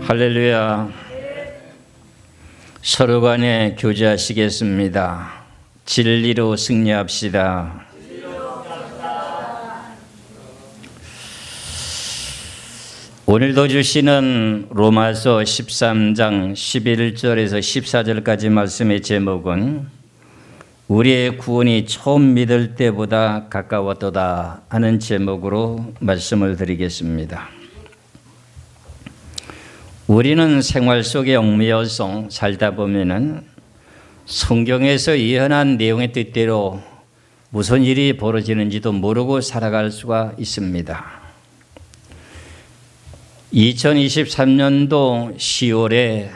할렐루야. 서로 간에 교제하시겠습니다. 진리로 승리합시다. 오늘도 주시는 로마서 13장 11절에서 14절까지 말씀의 제목은 우리의 구원이 처음 믿을 때보다 가까웠도다 하는 제목으로 말씀을 드리겠습니다. 우리는 생활 속에 얽매여서 살다 보면은 성경에서 예언한 내용의 뜻대로 무슨 일이 벌어지는지도 모르고 살아갈 수가 있습니다. 2023년도 10월에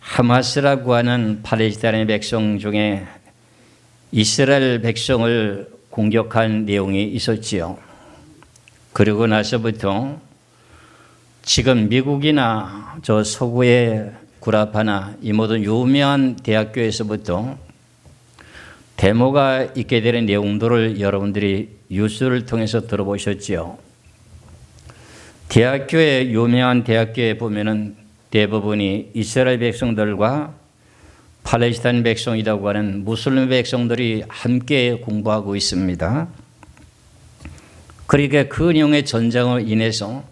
하마스라고 하는 팔레스타인의 백성 중에 이스라엘 백성을 공격한 내용이 있었지요. 그러고 나서부터 지금 미국이나 저 서구의 구라파나 이 모든 유명한 대학교에서부터 데모가 있게 되는 내용들을 여러분들이 뉴스를 통해서 들어보셨지요. 대학교에 유명한 대학교에 보면은 대부분이 이스라엘 백성들과 팔레스타인 백성이라고 하는 무슬림 백성들이 함께 공부하고 있습니다. 그러니까 그 내용의 전쟁으로 인해서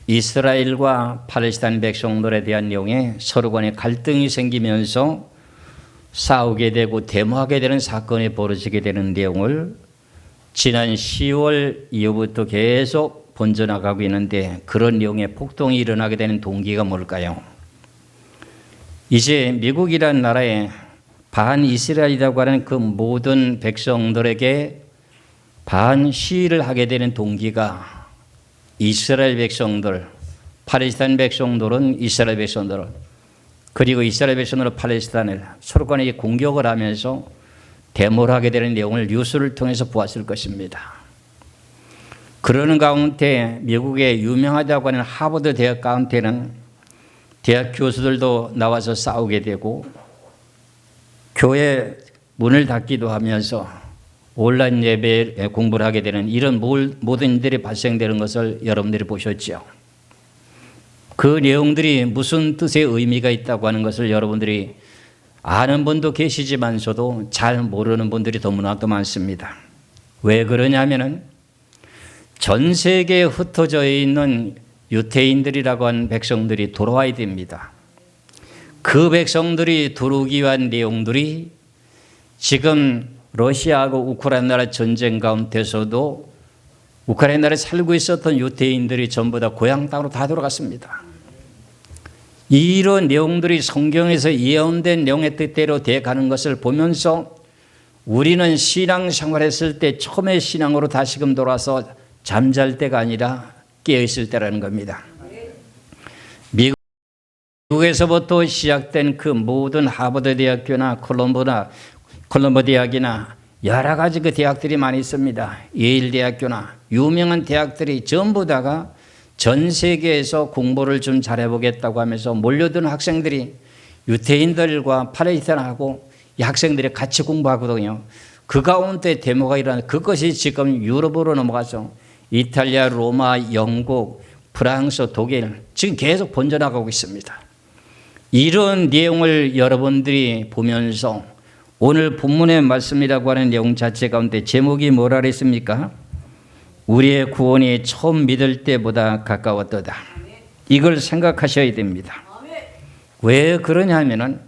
이스라엘과 팔레스타인 백성들에 대한 내용에 서로 간에 갈등이 생기면서 싸우게 되고 데모하게 되는 사건이 벌어지게 되는 내용을 지난 10월 이후부터 계속 번져나가고 있는데 그런 내용의 폭동이 일어나게 되는 동기가 뭘까요? 이제 미국이라는 나라에 반이스라엘이라고 하는 그 모든 백성들에게 반시위를 하게 되는 동기가 이스라엘 백성들, 팔레스타인 백성들은 이스라엘 백성들, 그리고 이스라엘 백성들은 팔레스타인을 서로 간에 공격을 하면서 데모를 하게 되는 내용을 뉴스를 통해서 보았을 것입니다. 그러는 가운데 미국의 유명하다고 하는 하버드 대학 가운데는 대학 교수들도 나와서 싸우게 되고 교회 문을 닫기도 하면서 온라인 예배 공부를 하게 되는 이런 모든 일들이 발생되는 것을 여러분들이 보셨죠. 그 내용들이 무슨 뜻의 의미가 있다고 하는 것을 여러분들이 아는 분도 계시지만서도 잘 모르는 분들이 너무나도 많습니다. 왜 그러냐면은 전 세계에 흩어져 있는 유태인들이라고 하는 백성들이 돌아와야 됩니다. 그 백성들이 들어오기 위한 내용들이 지금 러시아하고 우크라이나 전쟁 가운데서도 우크라이나에 살고 있었던 유대인들이 전부 다 고향 땅으로 다 돌아갔습니다. 이런 내용들이 성경에서 예언된 내용의 뜻대로 되어가는 것을 보면서 우리는 신앙생활했을 때 처음에 신앙으로 다시금 돌아서 잠잘 때가 아니라 깨어있을 때라는 겁니다. 미국에서부터 시작된 그 모든 하버드 대학교나 콜럼버 대학이나 여러 가지 그 대학들이 많이 있습니다. 예일 대학교나 유명한 대학들이 전부 다가 전 세계에서 공부를 좀 잘해보겠다고 하면서 몰려든 학생들이 유태인들과 팔레스타인하고 이 학생들이 같이 공부하거든요. 그 가운데 데모가 일어나는 그것이 지금 유럽으로 넘어가서 이탈리아, 로마, 영국, 프랑스, 독일 지금 계속 번져나가고 있습니다. 이런 내용을 여러분들이 보면서 오늘 본문의 말씀이라고 하는 내용 자체 가운데 제목이 뭐라 그랬습니까? 우리의 구원이 처음 믿을 때보다 가까웠도다. 이걸 생각하셔야 됩니다. 왜 그러냐면은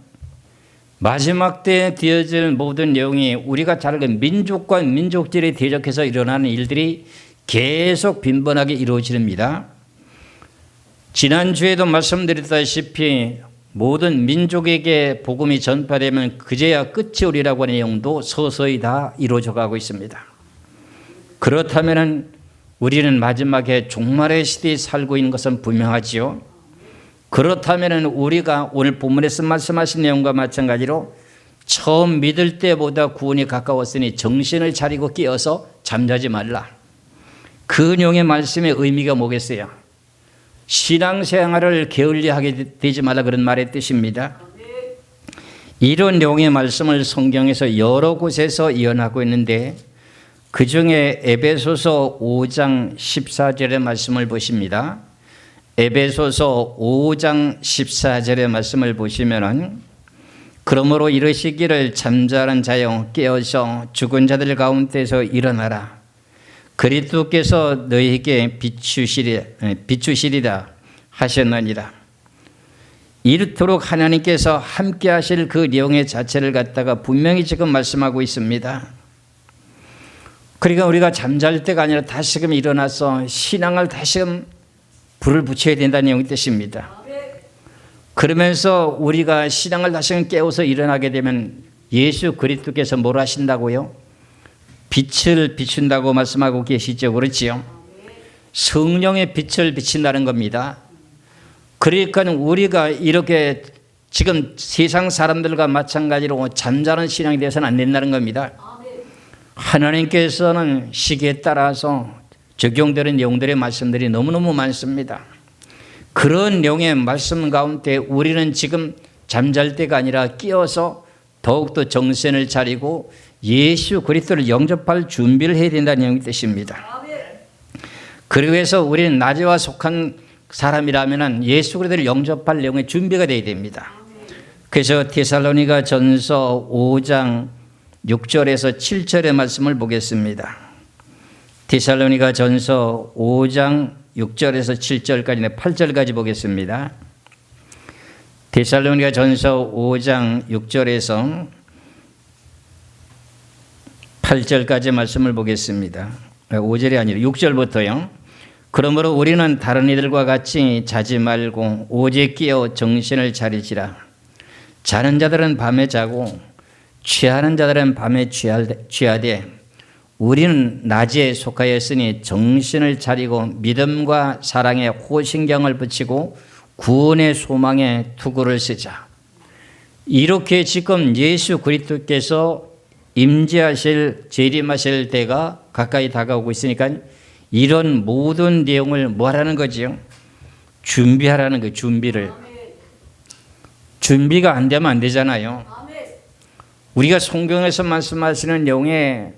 마지막 때에 되어질 모든 내용이 우리가 잘 아는 민족과 민족들이 대적해서 일어나는 일들이 계속 빈번하게 이루어집니다. 지난주에도 말씀드렸다시피 모든 민족에게 복음이 전파되면 그제야 끝이 오리라고 하는 내용도 서서히 다 이루어져 가고 있습니다. 그렇다면 우리는 마지막에 종말의 시대에 살고 있는 것은 분명하지요. 그렇다면 우리가 오늘 본문에서 말씀하신 내용과 마찬가지로 처음 믿을 때보다 구원이 가까웠으니 정신을 차리고 깨어서 잠자지 말라. 그 내용의 말씀의 의미가 뭐겠어요? 신앙생활을 게을리하게 되지 말라 그런 말의 뜻입니다. 이런 내용의 말씀을 성경에서 여러 곳에서 예언하고 있는데 그 중에 에베소서 5장 14절의 말씀을 보십니다. 에베소서 5장 14절의 말씀을 보시면은 그러므로 이르시기를 잠자는 자여 깨어서 죽은 자들 가운데서 일어나라. 그리스도께서 너희에게 비추시리라 하셨느니라. 이르도록 하나님께서 함께 하실 그 내용의 자체를 갖다가 분명히 지금 말씀하고 있습니다. 그러니까 우리가 잠잘 때가 아니라 다시금 일어나서 신앙을 다시금 불을 붙여야 된다는 내용의 뜻입니다. 그러면서 우리가 신앙을 다시금 깨워서 일어나게 되면 예수 그리스도께서 뭘 하신다고요? 빛을 비춘다고 말씀하고 계시죠. 그렇지요? 성령의 빛을 비친다는 겁니다. 그러니까 우리가 이렇게 지금 세상 사람들과 마찬가지로 잠자는 신앙이 되어서는 안 된다는 겁니다. 하나님께서는 시기에 따라서 적용되는 내용들의 말씀들이 너무너무 많습니다. 그런 내용의 말씀 가운데 우리는 지금 잠잘 때가 아니라 깨어서 더욱더 정신을 차리고 예수 그리스도를 영접할 준비를 해야 된다는 내용의 뜻입니다. 그래서 우리는 낮에와 속한 사람이라면 예수 그리스도를 영접할 내용의 준비가 되어야 됩니다. 그래서 데살로니가 전서 5장 6절에서 7절의 말씀을 보겠습니다. 데살로니가 전서 5장 6절에서 7절까지 8절까지 보겠습니다. 데살로니가 전서 5장 6절에서 8절까지 말씀을 보겠습니다. 5절이 아니라 6절부터요. 그러므로 우리는 다른 이들과 같이 자지 말고 오직 깨어 정신을 차리지라. 자는 자들은 밤에 자고 취하는 자들은 밤에 취하되 우리는 낮에 속하였으니 정신을 차리고 믿음과 사랑에 호신경을 붙이고 구원의 소망에 투구를 쓰자. 이렇게 지금 예수 그리스도께서 임재하실 재림하실 때가 가까이 다가오고 있으니까 이런 모든 내용을 뭐 하라는 거지요? 준비하라는 거예요. 준비를. 준비가 안 되면 안 되잖아요. 우리가 성경에서 말씀하시는 내용에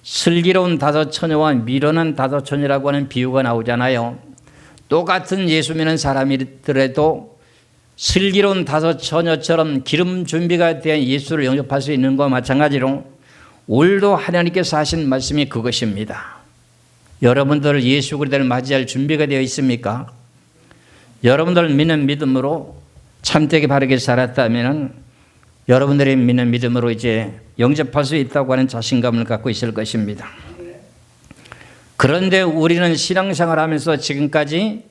슬기로운 다섯 처녀와 미련한 다섯 처녀라고 하는 비유가 나오잖아요. 똑같은 예수 믿는 사람이더라도 슬기로운 다섯 처녀처럼 기름 준비가 된 예수를 영접할 수 있는 것과 마찬가지로 오늘도 하나님께서 하신 말씀이 그것입니다. 여러분들 예수 그리스도를 맞이할 준비가 되어 있습니까? 여러분들 믿는 믿음으로 참되게 바르게 살았다면 여러분들이 믿는 믿음으로 이제 영접할 수 있다고 하는 자신감을 갖고 있을 것입니다. 그런데 우리는 신앙생활 하면서 지금까지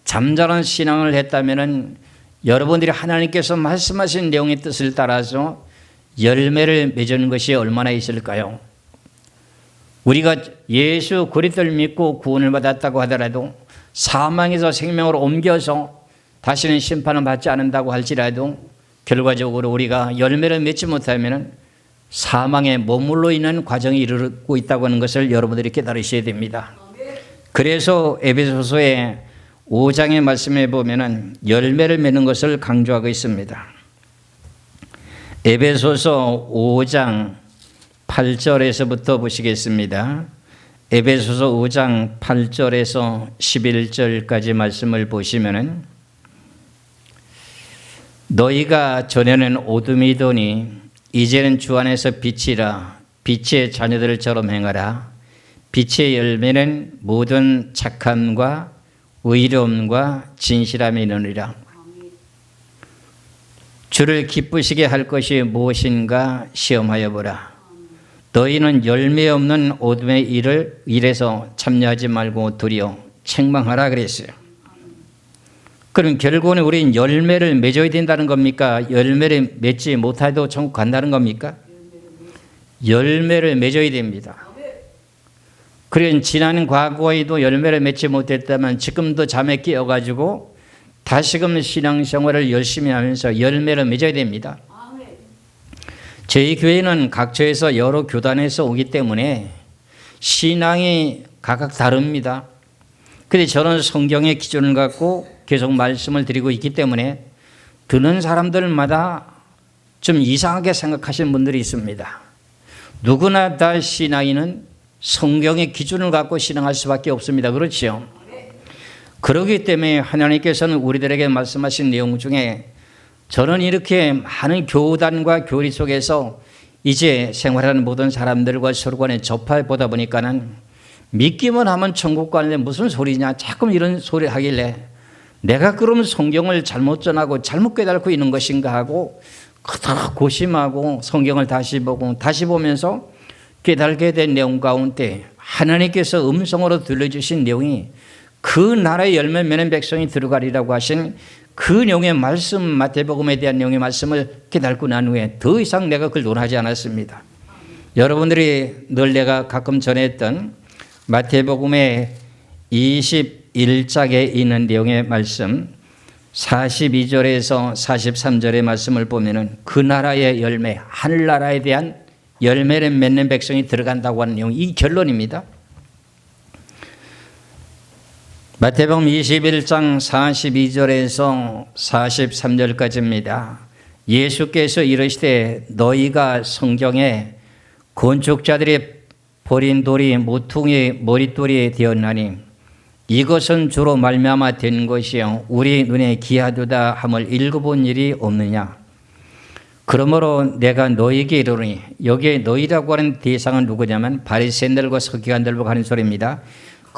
잠자는 신앙을 했다면 여러분들이 하나님께서 말씀하신 내용의 뜻을 따라서 열매를 맺는 것이 얼마나 있을까요? 우리가 예수 그리스도를 믿고 구원을 받았다고 하더라도 사망에서 생명으로 옮겨서 다시는 심판을 받지 않는다고 할지라도 결과적으로 우리가 열매를 맺지 못하면 사망에 머물러 있는 과정이 이르고 있다고 하는 것을 여러분들이 깨달으셔야 됩니다. 그래서 에베소서의 5장의 말씀에 보면 열매를 맺는 것을 강조하고 있습니다. 에베소서 5장 8절에서부터 보시겠습니다. 에베소서 5장 8절에서 11절까지 말씀을 보시면은 너희가 전에는 어둠이더니 이제는 주 안에서 빛이라. 빛의 자녀들처럼 행하라. 빛의 열매는 모든 착함과 의로움과 진실함이 있느니라. 주를 기쁘시게 할 것이 무엇인가 시험하여 보라. 너희는 열매 없는 어둠의 일에서 참여하지 말고 도리어 책망하라 그랬어요. 그럼 결국은 우리는 열매를 맺어야 된다는 겁니까? 열매를 맺지 못해도 천국 간다는 겁니까? 열매를 맺어야 됩니다. 그러니 지난 과거에도 열매를 맺지 못했다면 지금도 잠에 깨어가지고 다시금 신앙생활을 열심히 하면서 열매를 맺어야 됩니다. 저희 교회는 각처에서 여러 교단에서 오기 때문에 신앙이 각각 다릅니다. 그런데 저는 성경의 기준을 갖고 계속 말씀을 드리고 있기 때문에 듣는 사람들마다 좀 이상하게 생각하시는 분들이 있습니다. 누구나 다 신앙인은 성경의 기준을 갖고 신앙할 수밖에 없습니다. 그렇죠? 그렇기 때문에 하나님께서는 우리들에게 말씀하신 내용 중에 저는 이렇게 많은 교단과 교리 속에서 이제 생활하는 모든 사람들과 서로 간에 접해 보다 보니까는 믿기만 하면 천국 가는데 무슨 소리냐 자꾸 이런 소리 하길래 내가 그러면 성경을 잘못 전하고 잘못 깨닫고 있는 것인가 하고 그토록 고심하고 성경을 다시 보고 다시 보면서 깨닫게 된 내용 가운데 하나님께서 음성으로 들려주신 내용이 그 나라의 열매 맺는 백성이 들어가리라고 하신 그 내용의 말씀, 마태복음에 대한 내용의 말씀을 깨닫고 난 후에 더 이상 내가 그걸 논하지 않았습니다. 여러분들이 늘 내가 가끔 전했던 마태복음의 21장에 있는 내용의 말씀 42절에서 43절의 말씀을 보면은 그 나라의 열매, 하늘나라에 대한 열매를 맺는 백성이 들어간다고 하는 내용, 이 결론입니다. 마태복음 21장 42절에서 43절까지입니다. 예수께서 이르시되 너희가 성경에 건축자들이 버린 돌이 모퉁이 머릿돌이 되었나니 이것은 주로 말미암아 된 것이요 우리 눈에 기하도다 함을 읽어본 일이 없느냐. 그러므로 내가 너희에게 이르노니, 여기에 너희라고 하는 대상은 누구냐면 바리새인들과 서기관들과 하는 소리입니다.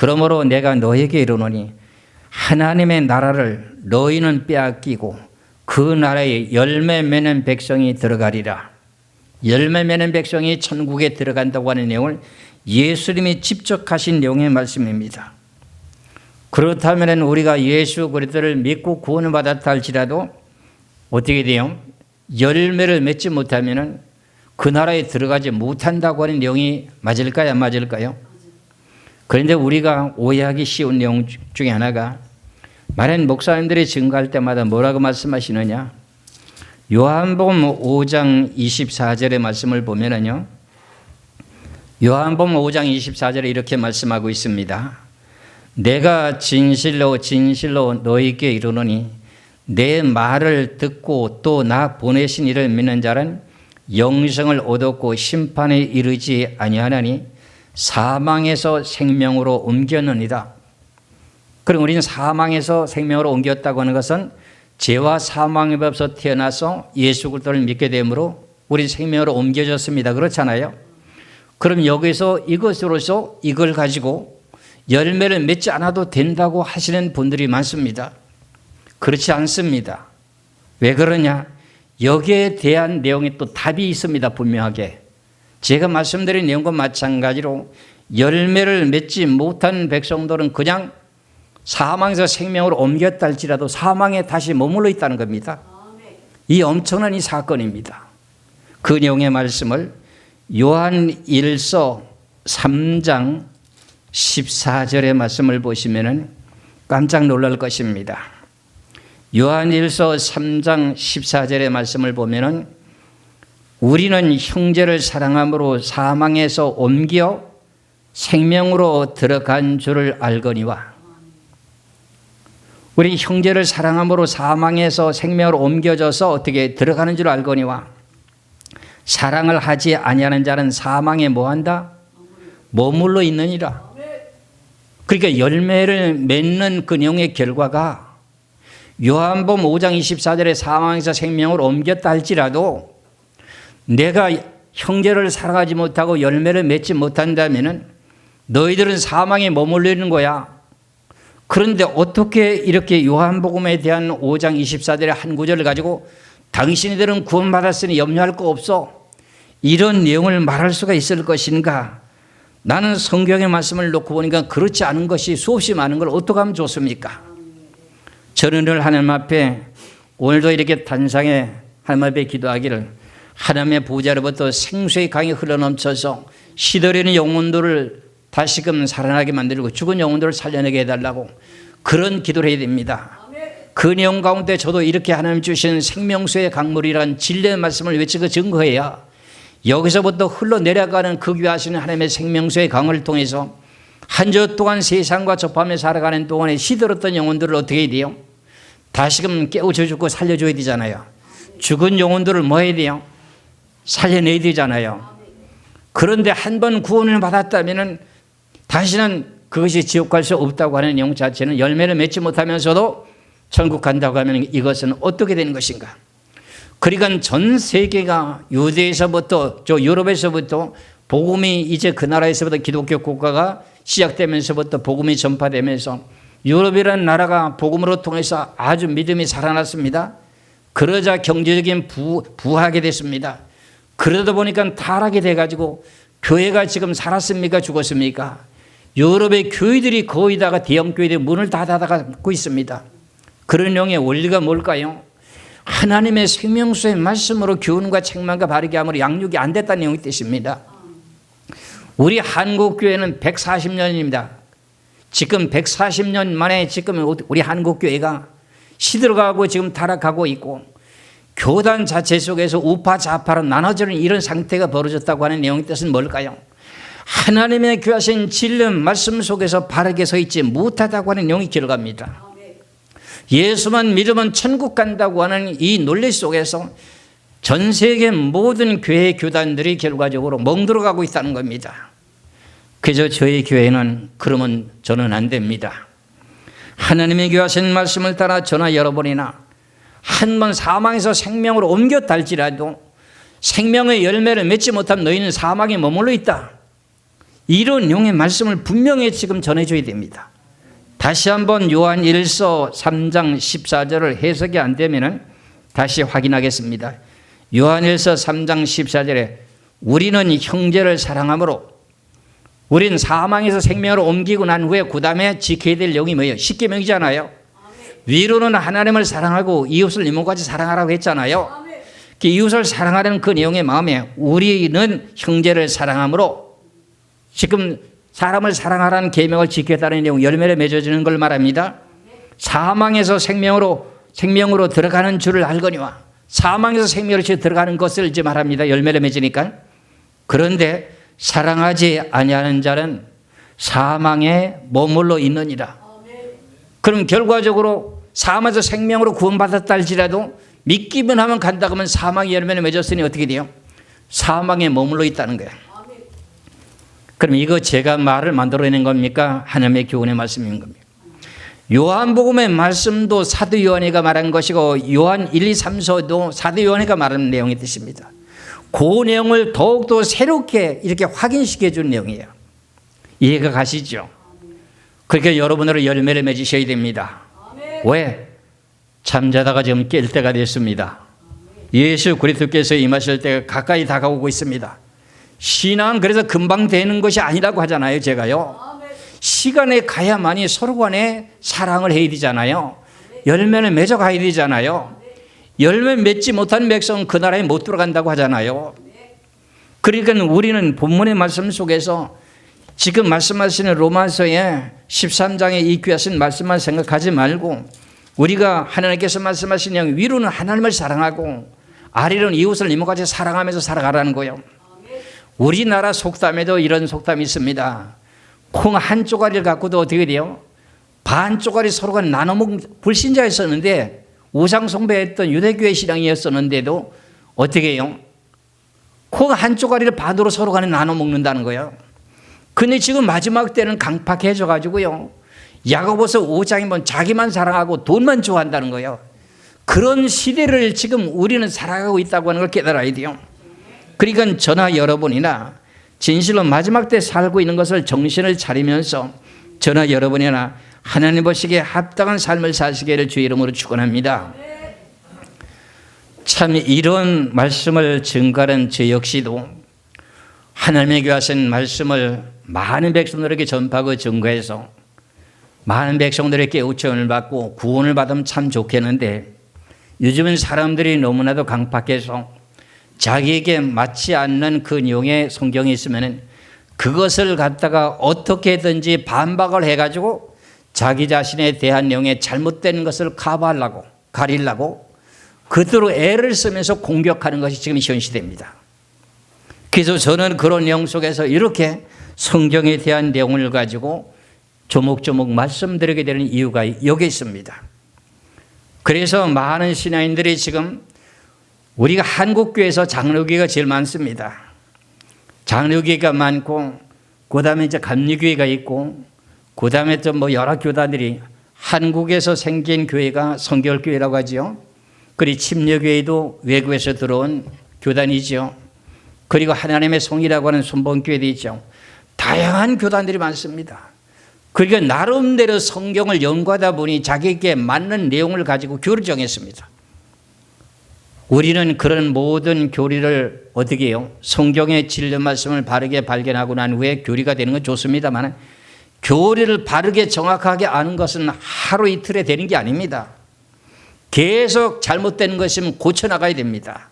그러므로 내가 너희에게 이르노니 하나님의 나라를 너희는 빼앗기고 그 나라에 열매 맺는 백성이 들어가리라. 열매 맺는 백성이 천국에 들어간다고 하는 내용을 예수님이 직접 하신 내용의 말씀입니다. 그렇다면 우리가 예수 그리스도를 믿고 구원을 받았다 할지라도 어떻게 돼요? 열매를 맺지 못하면 그 나라에 들어가지 못한다고 하는 내용이 맞을까요? 안 맞을까요? 그런데 우리가 오해하기 쉬운 내용 중에 하나가 많은 목사님들이 증거할 때마다 뭐라고 말씀하시느냐. 요한복음 5장 24절의 말씀을 보면은요. 요한복음 5장 24절에 이렇게 말씀하고 있습니다. 내가 진실로 진실로 너희에게 이르노니 내 말을 듣고 또 나 보내신 이를 믿는 자는 영생을 얻었고 심판에 이르지 아니하나니 사망에서 생명으로 옮겼느니라. 그럼 우리는 사망에서 생명으로 옮겼다고 하는 것은 죄와 사망의 법에서 태어나서 예수 그리스도를 믿게 되므로 우리 생명으로 옮겨졌습니다. 그렇잖아요. 그럼 여기서 이것으로서 이걸 가지고 열매를 맺지 않아도 된다고 하시는 분들이 많습니다. 그렇지 않습니다. 왜 그러냐? 여기에 대한 내용이 또 답이 있습니다. 분명하게. 제가 말씀드린 내용과 마찬가지로 열매를 맺지 못한 백성들은 그냥 사망에서 생명으로 옮겼다 할지라도 사망에 다시 머물러 있다는 겁니다. 이 엄청난 이 사건입니다. 그 내용의 말씀을 요한 1서 3장 14절의 말씀을 보시면 깜짝 놀랄 것입니다. 요한 1서 3장 14절의 말씀을 보면 우리는 형제를 사랑함으로 사망에서 옮겨 생명으로 들어간 줄을 알거니와. 우리 형제를 사랑함으로 사망에서 생명으로 옮겨져서 어떻게 들어가는 줄 알거니와. 사랑을 하지 아니하는 자는 사망에 뭐한다? 머물러 있느니라. 그러니까 열매를 맺는 그 내용의 결과가 요한복음 5장 24절에 사망에서 생명으로 옮겼다 할지라도 내가 형제를 사랑하지 못하고 열매를 맺지 못한다면 너희들은 사망에 머물러 있는 거야. 그런데 어떻게 이렇게 요한복음에 대한 5장 24절의 한 구절을 가지고 당신들은 구원받았으니 염려할 거 없어, 이런 내용을 말할 수가 있을 것인가? 나는 성경의 말씀을 놓고 보니까 그렇지 않은 것이 수없이 많은 걸 어떻게 하면 좋습니까? 저는 늘 하나님 앞에 오늘도 이렇게 단상에 하나님 앞에 기도하기를 하나님의 보좌로부터 생수의 강이 흘러넘쳐서 시들이는 영혼들을 다시금 살아나게 만들고 죽은 영혼들을 살려내게 해달라고 그런 기도를 해야 됩니다. 그 내용 가운데 저도 이렇게 하나님 주신 생명수의 강물이란 진리의 말씀을 외치고 증거해야 여기서부터 흘러내려가는 그 귀하시는 하나님의 생명수의 강을 통해서 한 주 동안 세상과 접하며 살아가는 동안에 시들었던 영혼들을 어떻게 해야 돼요? 다시금 깨우쳐주고 살려줘야 되잖아요. 죽은 영혼들을 뭐 해야 돼요? 살려내야 되잖아요. 그런데 한 번 구원을 받았다면 다시는 그것이 지옥 갈 수 없다고 하는 내용 자체는 열매를 맺지 못하면서도 천국 간다고 하면 이것은 어떻게 되는 것인가? 그러니까 전 세계가 유대에서부터 유럽에서부터 복음이 이제 그 나라에서부터 기독교 국가가 시작되면서부터 복음이 전파되면서 유럽이라는 나라가 복음으로 통해서 아주 믿음이 살아났습니다. 그러자 경제적인 부하게 됐습니다. 그러다 보니까 타락이 돼가지고 교회가 지금 살았습니까? 죽었습니까? 유럽의 교회들이 거의 다가 대형 교회들이 문을 다 닫아가고 있습니다. 그런 내용의 원리가 뭘까요? 하나님의 생명수의 말씀으로 교훈과 책망과 바르게 함으로 양육이 안 됐다는 내용이 뜻입니다. 우리 한국교회는 140년입니다. 지금 140년 만에 지금 우리 한국교회가 시들어가고 지금 타락하고 있고 교단 자체 속에서 우파 좌파로 나눠지는 이런 상태가 벌어졌다고 하는 내용의 뜻은 뭘까요? 하나님의 귀하신 진리 말씀 속에서 바르게 서 있지 못하다고 하는 내용이 기록합니다. 예수만 믿으면 천국 간다고 하는 이 논리 속에서 전 세계 모든 교회 교단들이 결과적으로 멍들어가고 있다는 겁니다. 그래서 저희 교회는 그러면 저는 안 됩니다. 하나님의 귀하신 말씀을 따라 저나 여러분이나 한 번 사망에서 생명으로 옮겨 달지라도 생명의 열매를 맺지 못한 너희는 사망에 머물러 있다. 이런 용의 말씀을 분명히 지금 전해줘야 됩니다. 다시 한번 요한 1서 3장 14절을 해석이 안 되면 다시 확인하겠습니다. 요한 1서 3장 14절에 우리는 형제를 사랑함으로 우린 사망에서 생명으로 옮기고 난 후에 그 다음에 지켜야 될 내용이 뭐예요? 십계명이잖아요. 위로는 하나님을 사랑하고 이웃을 이모같이 사랑하라고 했잖아요. 이웃을 사랑하는 그 내용의 마음에 우리는 형제를 사랑함으로 지금 사람을 사랑하라는 계명을 지켰다는 내용 열매를 맺어주는 걸 말합니다. 사망에서 생명으로 들어가는 줄을 알거니와 사망에서 생명으로 들어가는 것을 이제 말합니다. 열매를 맺으니까. 그런데 사랑하지 아니하는 자는 사망에 머물러 있느니라. 그럼 결과적으로 사망에서 생명으로 구원받았다 할지라도 믿기만 하면 간다고 하면 사망의 열매를 맺었으니 어떻게 돼요? 사망에 머물러 있다는 거예요. 그럼 이거 제가 말을 만들어낸 겁니까? 하나님의 교훈의 말씀인 겁니다. 요한복음의 말씀도 사도 요한이가 말한 것이고 요한 1, 2, 3서도 사도 요한이가 말하는 내용의 뜻입니다. 그 내용을 더욱더 새롭게 이렇게 확인시켜 준 내용이에요. 이해가 가시죠? 그러니까 여러분으로 열매를 맺으셔야 됩니다. 왜? 잠자다가 지금 깰 때가 됐습니다. 예수 그리스도께서 임하실 때가 가까이 다가오고 있습니다. 신앙은 그래서 금방 되는 것이 아니라고 하잖아요. 제가요. 시간에 가야만이 서로 간에 사랑을 해야 되잖아요. 열매를 맺어가야 되잖아요. 열매 맺지 못한 백성은 그 나라에 못 들어간다고 하잖아요. 그러니까 우리는 본문의 말씀 속에서 지금 말씀하시는 로마서의 13장의 이 귀하신 말씀만 생각하지 말고 우리가 하나님께서 말씀하시는 위로는 하나님을 사랑하고 아래로는 이웃을 이모같이 사랑하면서 살아가라는 거예요. 우리나라 속담에도 이런 속담이 있습니다. 콩 한 쪼가리를 갖고도 어떻게 돼요? 반 쪼가리 서로가 나눠먹는 불신자였었는데 우상 숭배했던 유대교회 신앙이었었는데도 어떻게 해요? 콩 한 쪼가리를 반으로 서로 간에 나눠 먹는다는 거예요. 근데 지금 마지막 때는 강팍해져 가지고요. 야고보서 5장이면 자기만 사랑하고 돈만 좋아한다는 거예요. 그런 시대를 지금 우리는 살아가고 있다고 하는 걸 깨달아야 돼요. 그러니까 저나 여러분이나 진실로 마지막 때 살고 있는 것을 정신을 차리면서 저나 여러분이나 하나님 보시기에 합당한 삶을 사시기를 주의 이름으로 축원합니다. 참 이런 말씀을 증거하는 저 역시도 하나님의 귀하신 말씀을 많은 백성들에게 전파하고 증거해서 많은 백성들에게 깨우침을 받고 구원을 받으면 참 좋겠는데 요즘은 사람들이 너무나도 강팍해서 자기에게 맞지 않는 그 내용의 성경이 있으면 그것을 갖다가 어떻게든지 반박을 해가지고 자기 자신에 대한 내용에 잘못된 것을 커버하려고 가리려고 그대로 애를 쓰면서 공격하는 것이 지금 현 시대입니다. 그래서 저는 그런 내용 속에서 이렇게 성경에 대한 내용을 가지고 조목조목 말씀드리게 되는 이유가 여기 있습니다. 그래서 많은 신앙인들이 지금 우리가 한국교회에서 장로교회가 제일 많습니다. 장로교회가 많고 그 다음에 이제 감리교회가 있고 그 다음에 좀 뭐 여러 교단들이 한국에서 생긴 교회가 성결교회라고 하지요. 그리고 침례교회도 외국에서 들어온 교단이죠. 그리고 하나님의 성이라고 하는 순복음교회도 있죠. 다양한 교단들이 많습니다. 그러니까 나름대로 성경을 연구하다 보니 자기에게 맞는 내용을 가지고 교리를 정했습니다. 우리는 그런 모든 교리를 어떻게 해요? 성경의 진리 말씀을 바르게 발견하고 난 후에 교리가 되는 건 좋습니다만 교리를 바르게 정확하게 아는 것은 하루 이틀에 되는 게 아닙니다. 계속 잘못된 것이면 고쳐나가야 됩니다.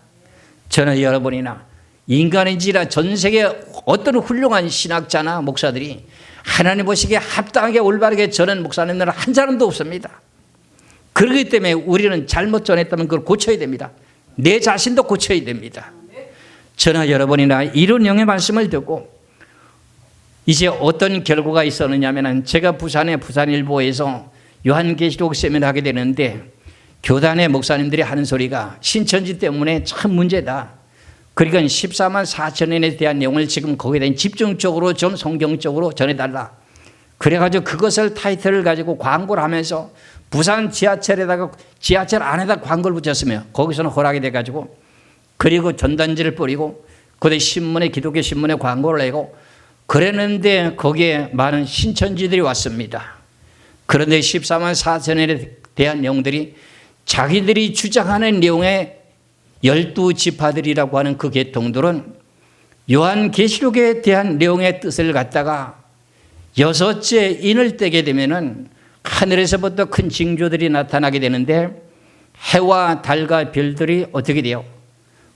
저는 여러분이나 인간인지라 전 세계 어떤 훌륭한 신학자나 목사들이 하나님 보시기에 합당하게 올바르게 전한 목사님들은 한 사람도 없습니다. 그렇기 때문에 우리는 잘못 전했다면 그걸 고쳐야 됩니다. 내 자신도 고쳐야 됩니다. 저나 여러분이나 이런 영의 말씀을 듣고 이제 어떤 결과가 있었느냐 하면 제가 부산의 부산일보에서 요한계시록 세미나를 하게 되는데 교단의 목사님들이 하는 소리가 신천지 때문에 참 문제다. 그러니까 14만 4천년에 대한 내용을 지금 거기에 대한 집중적으로 좀 성경적으로 전해달라. 그래가지고 그것을 타이틀을 가지고 광고를 하면서 부산 지하철에다가 지하철 안에다 광고를 붙였으며 거기서는 허락이 돼가지고 그리고 전단지를 뿌리고 그다음에 신문에 기독교 신문에 광고를 내고 그랬는데 거기에 많은 신천지들이 왔습니다. 그런데 14만 4천년에 대한 내용들이 자기들이 주장하는 내용의 12지파들이라고 하는 그 계통들은 요한계시록에 대한 내용의 뜻을 갖다가 6째 인을 떼게 되면은 하늘에서부터 큰 징조들이 나타나게 되는데 해와 달과 별들이 어떻게 돼요?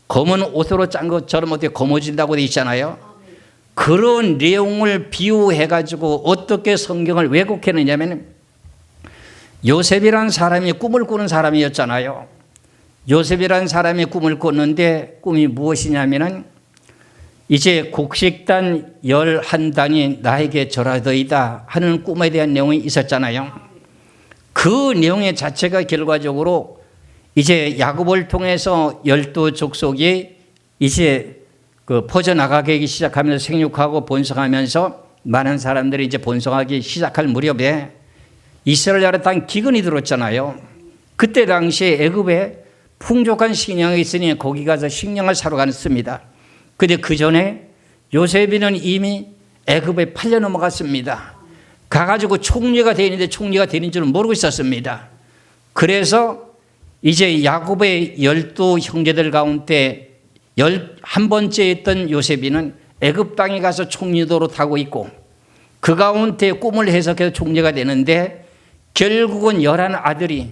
검은 옷으로 짠 것처럼 어떻게 검어진다고 되어 있잖아요. 그런 내용을 비유해가지고 어떻게 성경을 왜곡했느냐면 요셉이란 사람이 꿈을 꾸는 사람이었잖아요. 요셉이란 사람이 꿈을 꿨는데 꿈이 무엇이냐면은 이제 곡식단 11단이 나에게 절하더이다 하는 꿈에 대한 내용이 있었잖아요. 그 내용의 자체가 결과적으로 이제 야곱을 통해서 12족속이 이제 그 퍼져나가기 시작하면서 생육하고 번성하면서 많은 사람들이 이제 번성하기 시작할 무렵에 이스라엘 나라 땅 기근이 들었잖아요. 그때 당시에 애굽에 풍족한 식량이 있으니 거기 가서 식량을 사러 갔습니다. 그런데 그 전에 요셉이는 이미 애굽에 팔려 넘어갔습니다. 가가지고 총리가 되는데 총리가 되는 줄은 모르고 있었습니다. 그래서 이제 야곱의 12형제들 가운데 11번째 있던 요셉이는 애굽 땅에 가서 총리도로 타고 있고 그 가운데 꿈을 해석해서 총리가 되는데 결국은 11아들이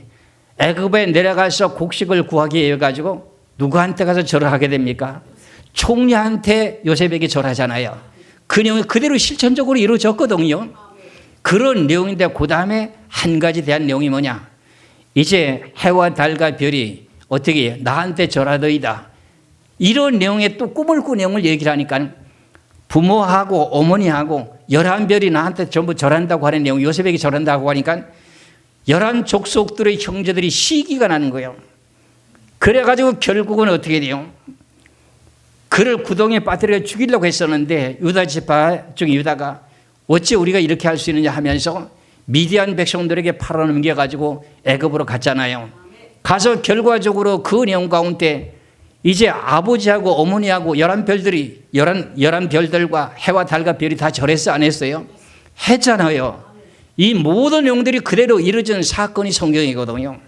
애굽에 내려가서 곡식을 구하기 위해 가지고 누구한테 가서 절을 하게 됩니까? 총리한테 요셉에게 절하잖아요. 그 내용이 그대로 실천적으로 이루어졌거든요. 그런 내용인데 그 다음에 한 가지 대한 내용이 뭐냐? 이제 해와 달과 별이 어떻게 나한테 절하더이다. 이런 내용의 또 꿈을 꾼 내용을 얘기를 하니까 부모하고 어머니하고 11별이 나한테 전부 절한다고 하는 내용, 요셉에게 절한다고 하니까 11족속들의 형제들이 시기가 나는 거예요. 그래가지고 결국은 어떻게 돼요? 그를 구덩이에 빠뜨려 죽이려고 했었는데 유다 지파 중 유다가 어찌 우리가 이렇게 할 수 있느냐 하면서 미디안 백성들에게 팔아넘겨가지고 애굽으로 갔잖아요. 가서 결과적으로 그 내용 가운데 이제 아버지하고 어머니하고 11별들이 11별들과 해와 달과 별이 다 절했어 안 했어요? 했잖아요. 이 모든 내용들이 그대로 이루어진 사건이 성경이거든요.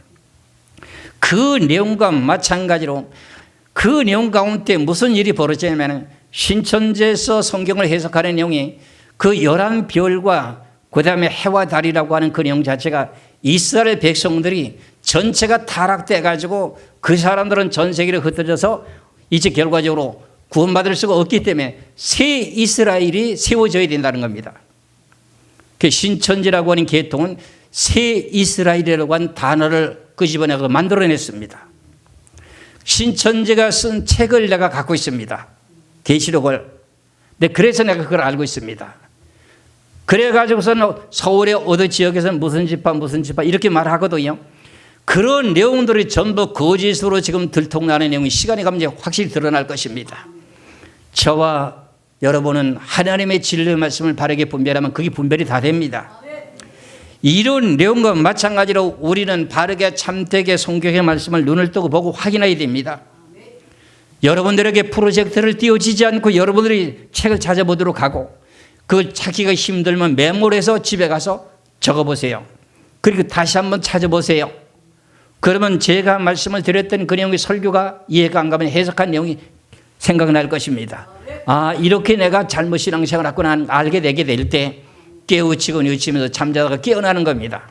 그 내용과 마찬가지로 그 내용 가운데 무슨 일이 벌어지냐면 신천지에서 성경을 해석하는 내용이 그 11별과 그 다음에 해와 달이라고 하는 그 내용 자체가 이스라엘 백성들이 전체가 타락돼 가지고 그 사람들은 전 세계로 흩어져서 이제 결과적으로 구원받을 수가 없기 때문에 새 이스라엘이 세워져야 된다는 겁니다. 그 신천지라고 하는 계통은 새 이스라엘이라고 하는 단어를 끄집어내서 만들어냈습니다. 신천지가 쓴 책을 내가 갖고 있습니다. 계시록을. 근데 그래서 내가 그걸 알고 있습니다. 그래가지고서는 서울의 어느 지역에서는 무슨 지파 이렇게 말하거든요. 그런 내용들이 전부 거짓으로 지금 들통나는 내용이 시간이 가면 확실히 드러날 것입니다. 저와 여러분은 하나님의 진리의 말씀을 바르게 분별하면 그게 분별이 다 됩니다. 이런 내용과 마찬가지로 우리는 바르게 참되게 성경의 말씀을 눈을 뜨고 보고 확인해야 됩니다. 여러분들에게 프로젝트를 띄워지지 않고 여러분들이 책을 찾아보도록 하고 그 찾기가 힘들면 메모해서 집에 가서 적어보세요. 그리고 다시 한번 찾아보세요. 그러면 제가 말씀을 드렸던 그 내용의 설교가 이해가 안 가면 해석한 내용이 생각날 것입니다. 아, 이렇게 내가 잘못 신앙생활을 했구나 알게 되게 될 때 깨우치고 뉘우치면서 잠자다가 깨어나는 겁니다.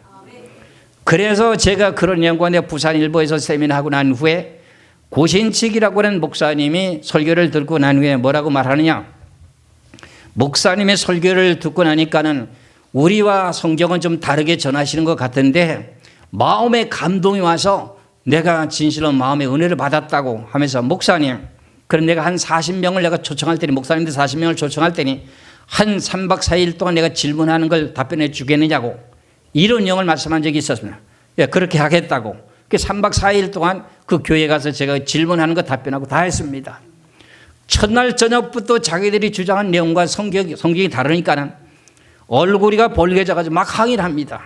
그래서 제가 그런 내용과 내가 부산일보에서 세미나하고 난 후에 고신칙이라고 하는 목사님이 설교를 듣고 난 후에 뭐라고 말하느냐. 목사님의 설교를 듣고 나니까는 우리와 성경은 좀 다르게 전하시는 것 같은데 마음에 감동이 와서 내가 진실로 마음의 은혜를 받았다고 하면서 목사님, 그럼 내가 한 40명을 내가 초청할 테니 목사님들 40명을 초청할 테니 한 3박 4일 동안 내가 질문하는 걸 답변해 주겠느냐고 이런 내용을 말씀한 적이 있었습니다. 예, 그렇게 하겠다고. 그 3박 4일 동안 그 교회에 가서 제가 질문하는 거 답변하고 다 했습니다. 첫날 저녁부터 자기들이 주장한 내용과 성경이 다르니까는 얼굴이가 벌개져가지고 막 항의를 합니다.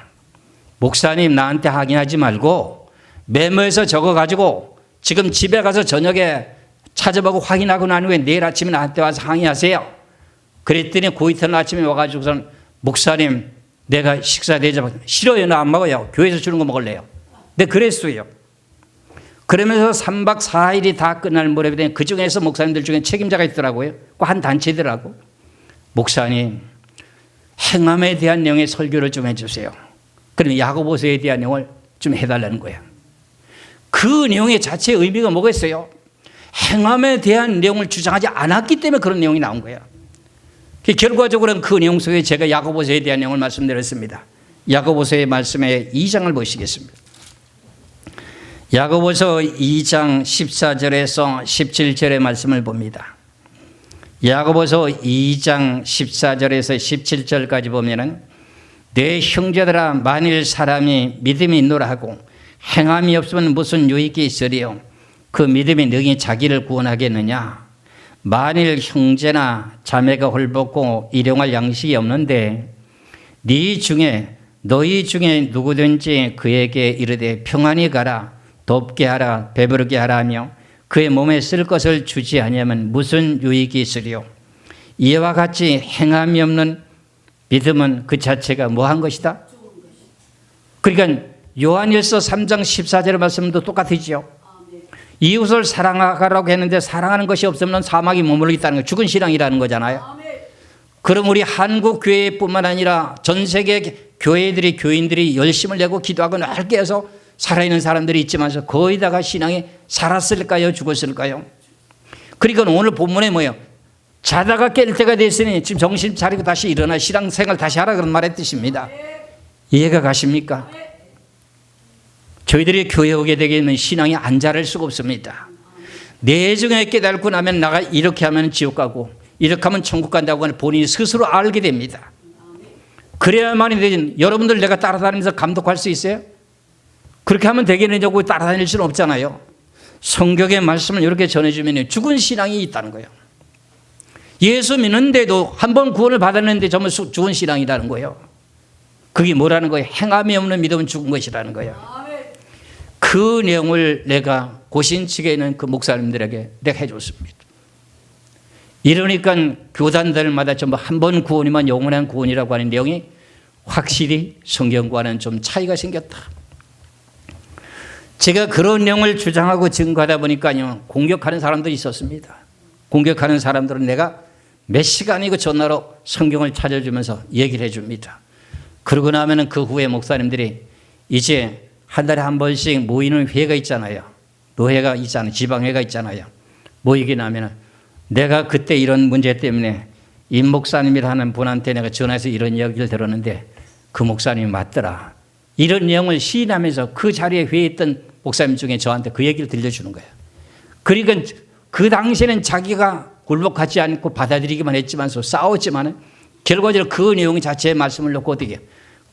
목사님, 나한테 항의하지 말고 메모해서 적어가지고 지금 집에 가서 저녁에 찾아보고 확인하고 난 후에 내일 아침에 나한테 와서 항의하세요. 그랬더니 그 이튿날 아침에 와가지고선 목사님, 내가 식사 대접하기 싫어요. 나 안 먹어요. 교회에서 주는 거 먹을래요. 네, 그랬어요. 그러면서 3박 4일이 다 끝날 무렵에 그 중에서 목사님들 중에 책임자가 있더라고요. 그 한 단체더라고. 목사님, 행함에 대한 내용의 설교를 좀 해주세요. 그러면 야고보서에 대한 내용을 좀 해달라는 거예요. 그 내용의 자체의 의미가 뭐겠어요? 행함에 대한 내용을 주장하지 않았기 때문에 그런 내용이 나온 거예요. 결과적으로는 그 내용 속에 제가 야고보서에 대한 내용을 말씀드렸습니다. 야고보서의 말씀의 2장을 보시겠습니다. 야고보서 2장 14절에서 17절의 말씀을 봅니다. 야고보서 2장 14절에서 17절까지 보면은 내 형제들아, 만일 사람이 믿음이 있노라 하고 행함이 없으면 무슨 유익이 있으리요? 그 믿음이 능히 자기를 구원하겠느냐? 만일 형제나 자매가 홀벗고 일용할 양식이 없는데 너희 중에 누구든지 그에게 이르되 평안히 가라, 덥게 하라, 배부르게 하라 하며 그의 몸에 쓸 것을 주지 아니하면 무슨 유익이 있으리요? 이와 같이 행함이 없는 믿음은 그 자체가 뭐한 것이다? 그러니까 요한일서 3장 14절의 말씀도 똑같으죠. 이웃을 사랑하라고 했는데 사랑하는 것이 없으면 사막이 머물겠다는 거, 죽은 신앙이라는 거잖아요. 그럼 우리 한국 교회뿐만 아니라 전 세계 교인들이 열심을 내고 기도하고 날 깨어서 살아있는 사람들이 있지만서 거의 다가 신앙이 살았을까요? 죽었을까요? 그러니까 오늘 본문에 뭐예요? 자다가 깰 때가 됐으니 지금 정신 차리고 다시 일어나 신앙생활 다시 하라 그런 말의 뜻입니다. 이해가 가십니까? 저희들이 교회 오게 되면 신앙이 안 자랄 수가 없습니다. 내중에 깨닫고 나면 나가 이렇게 하면 지옥 가고 이렇게 하면 천국 간다고 하는 본인이 스스로 알게 됩니다. 그래야만이 되진, 여러분들 내가 따라다니면서 감독할 수 있어요? 그렇게 하면 되겠느냐고 따라다닐 수는 없잖아요. 성경의 말씀을 이렇게 전해주면 죽은 신앙이 있다는 거예요. 예수 믿는데도 한 번 구원을 받았는데 전부 죽은 신앙이라는 거예요. 그게 뭐라는 거예요? 행함이 없는 믿음은 죽은 것이라는 거예요. 그 내용을 내가 고신측에 있는 그 목사님들에게 내가 해줬습니다. 이러니까 교단들마다 전부 한 번 구원이면 영원한 구원이라고 하는 내용이 확실히 성경과는 좀 차이가 생겼다. 제가 그런 내용을 주장하고 증거하다 보니까요, 공격하는 사람들이 있었습니다. 공격하는 사람들은 내가 몇 시간이고 전화로 성경을 찾아주면서 얘기를 해줍니다. 그러고 나면은 그 후에 목사님들이 이제 한 달에 한 번씩 모이는 회가 있잖아요. 노회가 있잖아요. 지방회가 있잖아요. 모이게 나면은 내가 그때 이런 문제 때문에 임 목사님이라는 분한테 내가 전화해서 이런 이야기를 들었는데 그 목사님이 맞더라. 이런 내용을 시인하면서 그 자리에 회에 있던 목사님 중에 저한테 그 얘기를 들려주는 거예요. 그러니까 그 당시에는 자기가 굴복하지 않고 받아들이기만 했지만서 싸웠지만은 결과적으로 그 내용 자체의 말씀을 놓고 어떻게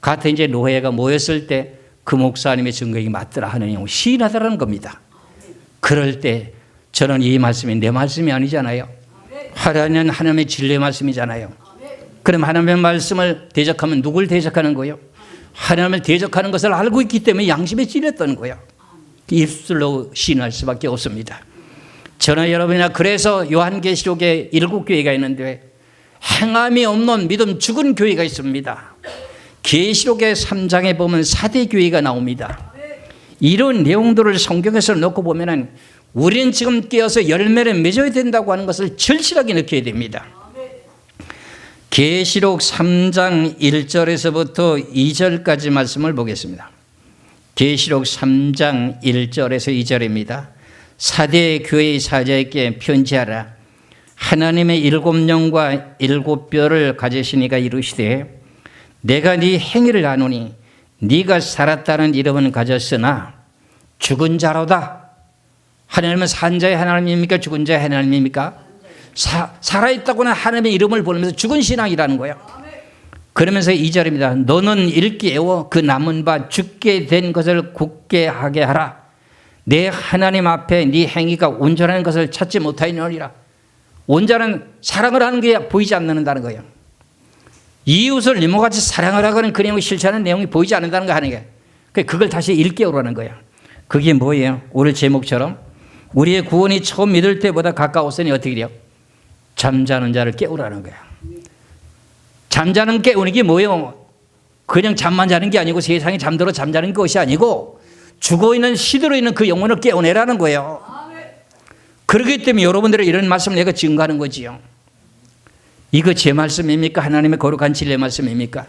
같은 이제 노회가 모였을 때 그 목사님의 증거가 맞더라 하는 내용을 시인하더라는 겁니다. 그럴 때 저는 이 말씀이 내 말씀이 아니잖아요. 하나님은 하나님의 진리의 말씀이잖아요. 그럼 하나님의 말씀을 대적하면 누굴 대적하는 거예요? 하나님을 대적하는 것을 알고 있기 때문에 양심에 찔렸던 거야. 입술로 시인할 수밖에 없습니다. 저는 여러분이나 그래서 요한계시록에 7교회가 있는데 행함이 없는 믿음 죽은 교회가 있습니다. 계시록의 3장에 보면 4대 교회가 나옵니다. 이런 내용들을 성경에서 놓고 보면은 우리는 지금 깨어서 열매를 맺어야 된다고 하는 것을 절실하게 느껴야 됩니다. 계시록 3장 1절에서부터 2절까지 말씀을 보겠습니다. 계시록 3장 1절에서 2절입니다. 4대 교회의 사자에게 편지하라. 하나님의 7영과 7뼈를 가지시니가 이르시되 내가 네 행위를 아노니 네가 살았다는 이름은 가졌으나 죽은 자로다. 하나님은 산 자의 하나님입니까? 죽은 자의 하나님입니까? 살아있다고는 하나님의 이름을 부르면서 죽은 신앙이라는 거예요. 그러면서 2절입니다. 너는 일깨워 그 남은 바 죽게 된 것을 굳게 하게 하라. 내 하나님 앞에 네 행위가 온전한 것을 찾지 못하였느니라. 온전한 사랑을 하는 게 보이지 않는다는 거예요. 이웃을 이모같이 사랑을 하고는 그 내용을 실천하는 내용이 보이지 않는다는 거 하는 게 그걸 다시 일깨우라는 거예요. 그게 뭐예요? 오늘 제목처럼 우리의 구원이 처음 믿을 때보다 가까웠으니 어떻게 돼요? 잠자는 자를 깨우라는 거예요. 잠자는 깨우는 게 뭐예요? 그냥 잠만 자는 게 아니고 세상에 잠들어 잠자는 것이 아니고 죽어있는 시들어 있는 그 영혼을 깨우내라는 거예요. 그렇기 때문에 여러분들의 이런 말씀을 내가 증거하는 거지요. 이거 제 말씀입니까? 하나님의 거룩한 진리의 말씀입니까?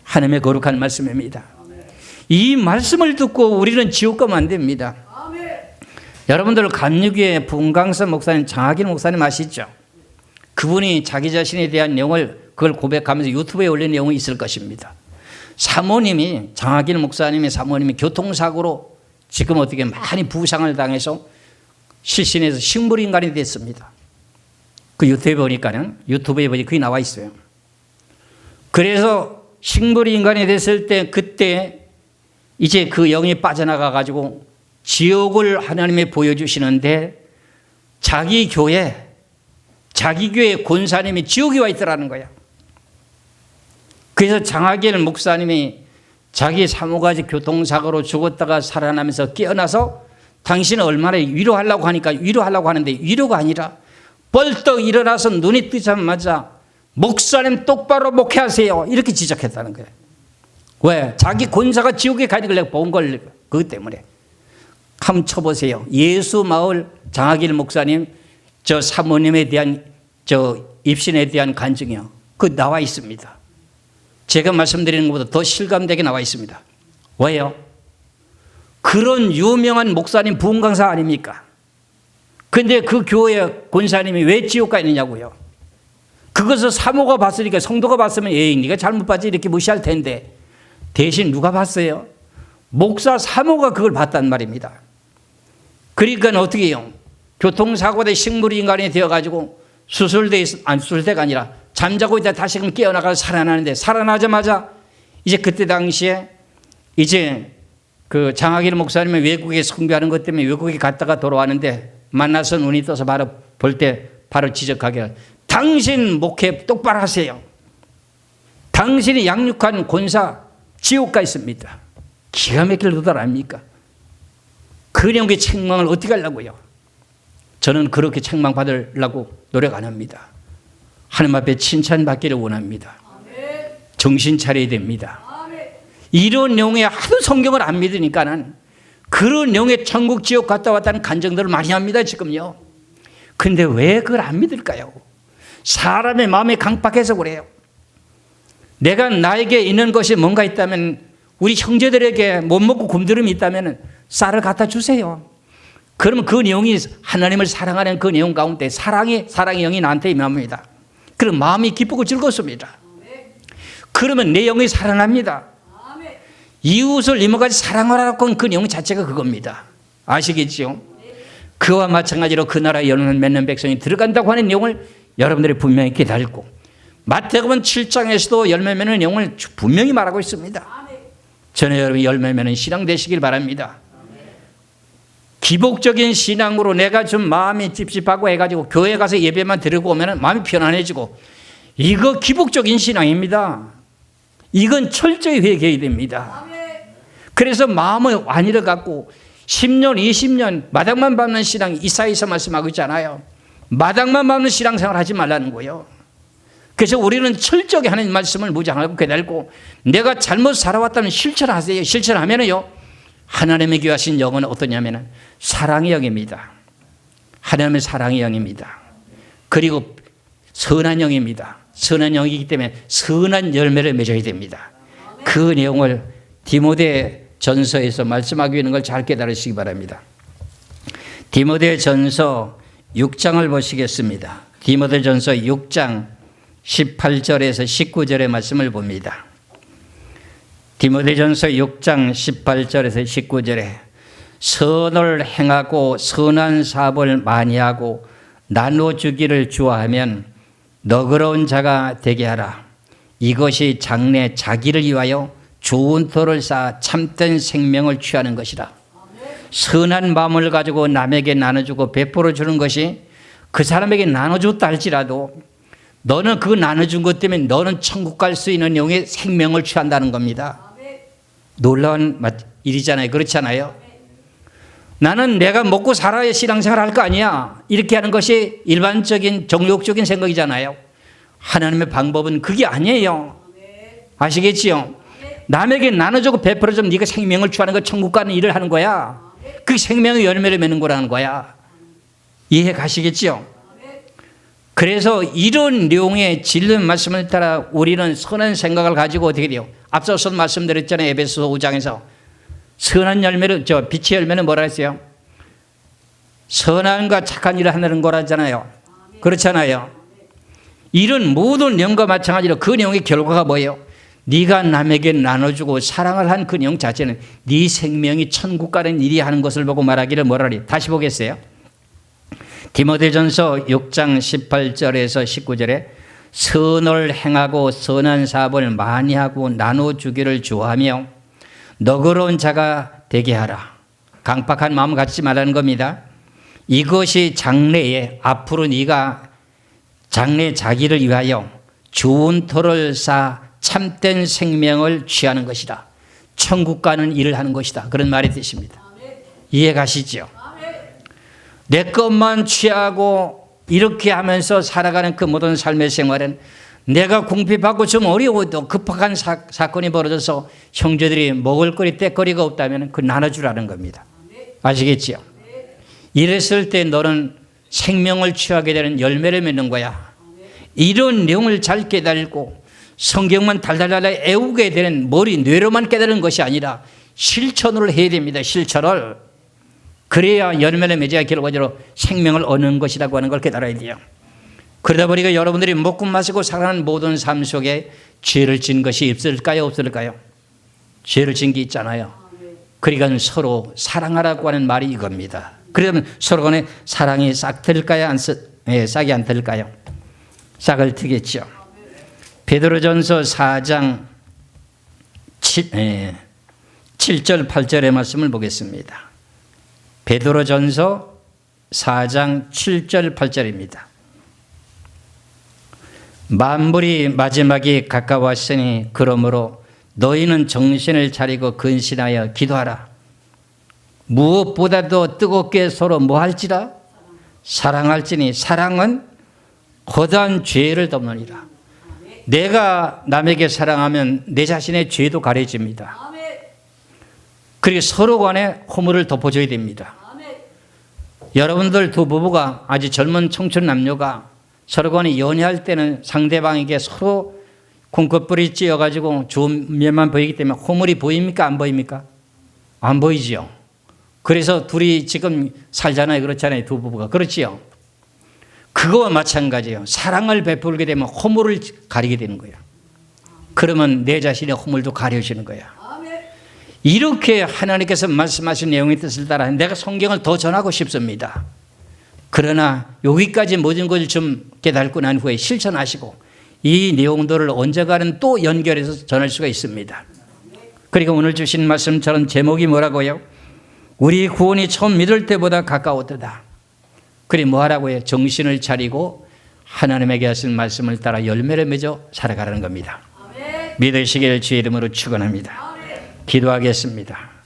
하나님의 거룩한 말씀입니다. 이 말씀을 듣고 우리는 지옥 가면 안 됩니다. 여러분들 감리교회 분강선 목사님, 장학일 목사님 아시죠? 그분이 자기 자신에 대한 내용을 그걸 고백하면서 유튜브에 올린 내용이 있을 것입니다. 사모님이, 장학일 목사님의 사모님이 교통사고로 지금 어떻게 많이 부상을 당해서 실신해서 식물인간이 됐습니다. 그 유튜브에 보니 그게 나와 있어요. 그래서 식물인간이 됐을 때 그때 이제 그 영이 빠져나가 가지고 지옥을 하나님이 보여주시는데 자기 교회 권사님이 지옥에 와 있더라는 거야. 그래서 장학일 목사님이 자기 사모가 교통사고로 죽었다가 살아나면서 깨어나서 당신은 얼마나 위로하려고 하는데 위로가 아니라 벌떡 일어나서 눈이 뜨자마자 목사님 똑바로 목회하세요. 이렇게 지적했다는 거예요. 왜? 자기 권사가 지옥에 가는 걸 내가 본 걸 그것 때문에. 한번 쳐보세요. 예수마을 장학일 목사님 저 사모님에 대한 저 입신에 대한 간증이요. 그 나와 있습니다. 제가 말씀드리는 것보다 더 실감되게 나와 있습니다. 왜요? 그런 유명한 목사님 부흥 강사 아닙니까? 근데 그 교회 권사님이 왜 지옥 가 있느냐고요. 그것을 사모가 봤으니까 성도가 봤으면 네가 잘못 봤지 이렇게 무시할 텐데 대신 누가 봤어요? 목사 사모가 그걸 봤단 말입니다. 그러니까 어떻게 해요? 교통사고 대 식물인간이 되어가지고 수술대가 아니라 잠자고 있다 다시금 깨어나가서 살아나는데 살아나자마자 이제 그때 당시에 이제 그 장학일 목사님은 외국에 선교하는 것 때문에 외국에 갔다가 돌아왔는데 만나서 눈이 떠서 바로 볼 때 바로 지적하게 당신 목회 똑바로 하세요. 당신이 양육한 권사 지옥 가 있습니다. 기가 막힐 도달 아닙니까? 그 내용의 책망을 어떻게 하려고요? 저는 그렇게 책망받으려고 노력 안 합니다. 하나님 앞에 칭찬받기를 원합니다. 정신 차려야 됩니다. 이런 내용에 하도 성경을 안 믿으니까는 그런 내용에 천국 지옥 갔다 왔다는 간증들을 많이 합니다 지금요. 근데 왜 그걸 안 믿을까요? 사람의 마음이 강박해서 그래요. 내가 나에게 있는 것이 뭔가 있다면 우리 형제들에게 못 먹고 굶주림이 있다면 쌀을 갖다 주세요. 그러면 그 내용이 하나님을 사랑하는 그 내용 가운데 사랑의 영이 나한테 임합니다. 그럼 마음이 기쁘고 즐겁습니다. 그러면 내 영이 살아납니다. 이웃을 이모같이 사랑하라고 한 그 내용 자체가 그겁니다. 아시겠죠? 그와 마찬가지로 그 나라에 열매를 맺는 백성이 들어간다고 하는 내용을 여러분들이 분명히 깨달고 마태복음 7장에서도 열매 맺는 내용을 분명히 말하고 있습니다. 저는 여러분이 열매 맺는 신앙 되시길 바랍니다. 기복적인 신앙으로 내가 좀 마음이 찝찝하고 해가지고 교회 가서 예배만 드리고 오면 마음이 편안해지고 이거 기복적인 신앙입니다. 이건 철저히 회개해야 됩니다. 그래서 마음을 완이를 갖고 10년, 20년 마당만 밟는 신앙, 이사야서 말씀하고 있잖아요. 마당만 밟는 신앙생활 하지 말라는 거예요. 그래서 우리는 철저하게 하나님 말씀을 무장하고 깨달고 내가 잘못 살아왔다면 실천하세요. 실천하면요 하나님의 귀하신 영은 어떠냐면 사랑의 영입니다. 하나님의 사랑의 영입니다. 그리고 선한 영입니다. 선한 영이기 때문에 선한 열매를 맺어야 됩니다. 그 내용을 디모데 전서에서 말씀하고 있는 걸 잘 깨달으시기 바랍니다. 디모데 전서 6장을 보시겠습니다. 디모데 전서 6장 18절에서 19절의 말씀을 봅니다. 디모데 전서 6장 18절에서 19절에 선을 행하고 선한 사업을 많이 하고 나눠주기를 좋아하면 너그러운 자가 되게 하라. 이것이 장래 자기를 위하여 좋은 터를 쌓아 참된 생명을 취하는 것이라. 선한 마음을 가지고 남에게 나눠주고 베풀어 주는 것이 그 사람에게 나눠줬다 할지라도 너는 그 나눠준 것 때문에 너는 천국 갈 수 있는 영의 생명을 취한다는 겁니다. 놀라운 일이잖아요. 그렇잖아요. 나는 내가 먹고 살아야 신앙생활 할 거 아니야. 이렇게 하는 것이 일반적인 정욕적인 생각이잖아요. 하나님의 방법은 그게 아니에요. 아시겠지요? 남에게 나눠주고 베풀어주면 네가 생명을 취하는 거 천국 가는 일을 하는 거야. 그 생명의 열매를 맺는 거라는 거야. 이해 가시겠지요? 그래서 이런 내용의 진리의 말씀을 따라 우리는 선한 생각을 가지고 어떻게 돼요? 앞서서 말씀드렸잖아요. 에베소서 5장에서 선한 열매를 빛의 열매는 뭐라 했어요? 선함과 착한 일을 하는 거라잖아요. 그렇잖아요. 이런 모든 내용과 마찬가지로 그 내용의 결과가 뭐예요? 네가 남에게 나눠주고 사랑을 한 그 내용 자체는 네 생명이 천국 가는 일이 하는 것을 보고 말하기를 뭐라 그래요? 다시 보겠어요. 디모데전서 6장 18절에서 19절에 선을 행하고 선한 사업을 많이 하고 나눠주기를 좋아하며 너그러운 자가 되게 하라. 강팍한 마음 갖지 말라는 겁니다. 이것이 장래에 앞으로 네가 장래 자기를 위하여 좋은 터를 쌓아 참된 생명을 취하는 것이다. 천국 가는 일을 하는 것이다. 그런 말이 되십니다. 이해 가시죠? 내 것만 취하고 이렇게 하면서 살아가는 그 모든 삶의 생활은 내가 궁핍하고 좀 어려워도 급박한 사건이 벌어져서 형제들이 먹을 거리 떼거리가 없다면 그 나눠주라는 겁니다. 아시겠지요? 이랬을 때 너는 생명을 취하게 되는 열매를 맺는 거야. 이런 내용을 잘 깨달고 성경만 달달달 애우게 되는 뇌로만 깨달은 것이 아니라 실천을 해야 됩니다. 실천을. 그래야 열매를 맺어야 결과적으로 생명을 얻는 것이라고 하는 걸 깨달아야 돼요. 그러다 보니까 여러분들이 먹고 마시고 살아가는 모든 삶 속에 죄를 진 것이 있을까요? 없을까요? 죄를 진 게 있잖아요. 그러니까 서로 사랑하라고 하는 말이 이겁니다. 그러면 서로 간에 사랑이 싹 들까요? 싹이 안 들까요? 싹을 트겠죠. 베드로전서 4장 7절 8절의 말씀을 보겠습니다. 베드로전서 4장 7절 8절입니다. 만물이 마지막이 가까웠으니 그러므로 너희는 정신을 차리고 근신하여 기도하라. 무엇보다도 뜨겁게 서로 뭐할지라? 사랑할지니 사랑은 거대한 죄를 덮느니라. 내가 남에게 사랑하면 내 자신의 죄도 가려집니다. 그리고 서로 간에 허물을 덮어줘야 됩니다. 여러분들 두 부부가 아주 젊은 청춘 남녀가 서로 간에 연애할 때는 상대방에게 서로 콩팥불이 찧어가지고 좋은 면만 보이기 때문에 허물이 보입니까? 안 보입니까? 안 보이지요. 그래서 둘이 지금 살잖아요. 그렇잖아요. 두 부부가. 그렇지요. 그거와 마찬가지예요. 사랑을 베풀게 되면 허물을 가리게 되는 거예요. 그러면 내 자신의 허물도 가려지는 거야. 이렇게 하나님께서 말씀하신 내용의 뜻을 따라 내가 성경을 더 전하고 싶습니다. 그러나 여기까지 모든 것을 좀 깨닫고 난 후에 실천하시고 이 내용들을 언젠가는 또 연결해서 전할 수가 있습니다. 그리고 오늘 주신 말씀처럼 제목이 뭐라고요? 우리 구원이 처음 믿을 때보다 가까웠다. 그래 뭐 하라고 해요? 정신을 차리고 하나님에게 하신 말씀을 따라 열매를 맺어 살아가라는 겁니다. 믿으시길 주의 이름으로 축원합니다. 기도하겠습니다.